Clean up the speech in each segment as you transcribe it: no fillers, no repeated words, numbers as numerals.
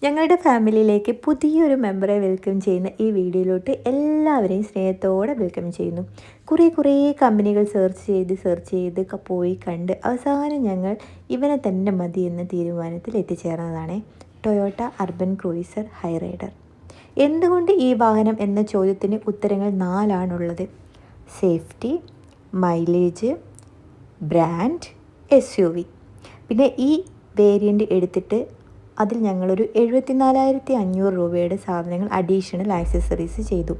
ഞങ്ങളുടെ ഫാമിലിയിലേക്ക് പുതിയൊരു മെമ്പറെ വെൽക്കം ചെയ്യുന്ന ഈ വീഡിയോയിലോട്ട് എല്ലാവരെയും സ്നേഹത്തോടെ വെൽക്കം ചെയ്യുന്നു. കുറേ കമ്പനികൾ സെർച്ച് ചെയ്ത് പോയി കണ്ട് അവസാനം ഞങ്ങൾ ഇവനെ തന്നെ മതി എന്ന തീരുമാനത്തിൽ എത്തിച്ചേർന്നതാണ് ടൊയോട്ട അർബൻ ക്രൂയിസർ ഹൈറൈഡർ. എന്തുകൊണ്ട് ഈ വാഹനം എന്ന ചോദ്യത്തിന് ഉത്തരങ്ങൾ 4 സേഫ്റ്റി, മൈലേജ്, ബ്രാൻഡ്, SUV. പിന്നെ ഈ വേരിയൻ്റ് എടുത്തിട്ട് അതിൽ ഞങ്ങളൊരു 74,500 രൂപയുടെ സാധനങ്ങൾ അഡീഷണൽ ആക്സസറീസ് ചെയ്തു.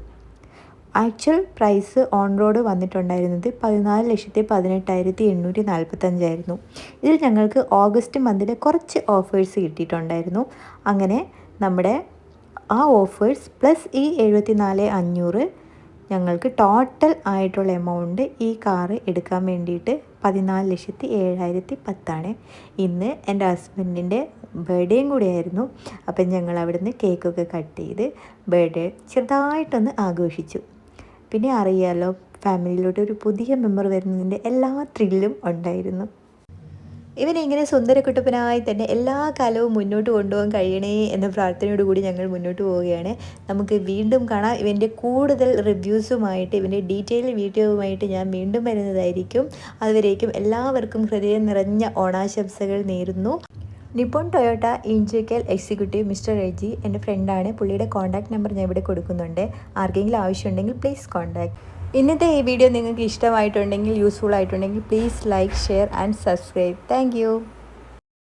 ആക്ച്വൽ പ്രൈസ് ഓൺ റോഡ് വന്നിട്ടുണ്ടായിരുന്നത് 14,18,845 ആയിരുന്നു. ഇതിൽ ഞങ്ങൾക്ക് ഓഗസ്റ്റ് മന്തിൽ കുറച്ച് ഓഫേഴ്സ് കിട്ടിയിട്ടുണ്ടായിരുന്നു. അങ്ങനെ നമ്മുടെ ആ ഓഫേഴ്സ് പ്ലസ് ഈ 74,500 ഞങ്ങൾക്ക് ടോട്ടൽ ആയിട്ടുള്ള എമൗണ്ട് ഈ കാറ് എടുക്കാൻ വേണ്ടിയിട്ട് 14,07,010 ഇന്ന് എൻ്റെ ഹസ്ബൻഡിൻ്റെ ബർത്ത്ഡേയും കൂടിയായിരുന്നു. അപ്പം ഞങ്ങൾ അവിടുന്ന് കേക്കൊക്കെ കട്ട് ചെയ്ത് ബർത്ത്ഡേ ചെറുതായിട്ടൊന്ന് ആഘോഷിച്ചു. പിന്നെ അറിയാമല്ലോ, ഫാമിലിയിലോട്ട് ഒരു പുതിയ മെമ്പർ വരുന്നതിൻ്റെ എല്ലാ ത്രില്ലും ഉണ്ടായിരുന്നു. ഇവനിങ്ങനെ സുന്ദരക്കുട്ടപ്പനായി തന്നെ എല്ലാ കാലവും മുന്നോട്ട് കൊണ്ടുപോകാൻ കഴിയണേ എന്ന പ്രാർത്ഥനയോടുകൂടി ഞങ്ങൾ മുന്നോട്ട് പോവുകയാണ്. നമുക്ക് വീണ്ടും കാണാം. ഇവൻ്റെ കൂടുതൽ റിവ്യൂസുമായിട്ട്, ഇവൻ്റെ ഡീറ്റെയിൽ വീഡിയോവുമായിട്ട് ഞാൻ വീണ്ടും വരുന്നതായിരിക്കും. അതുവരേക്കും എല്ലാവർക്കും ഹൃദയം നിറഞ്ഞ ഓണാശംസകൾ നേരുന്നു. നിപ്പോൺ ടൊയോട്ട ഇൻജിക്കൽ എക്സിക്യൂട്ടീവ് മിസ്റ്റർ റെജി എൻ്റെ ഫ്രണ്ടാണ്. പുള്ളിയുടെ കോൺടാക്റ്റ് നമ്പർ ഞാൻ ഇവിടെ കൊടുക്കുന്നുണ്ട്. ആർക്കെങ്കിലും ആവശ്യമുണ്ടെങ്കിൽ പ്ലീസ് കോൺടാക്ട്. ഇന്നത്തെ ഈ വീഡിയോ നിങ്ങൾക്ക് ഇഷ്ടമായിട്ടുണ്ടെങ്കിൽ, യൂസ്ഫുൾ ആയിട്ടുണ്ടെങ്കിൽ please like, share and subscribe. Thank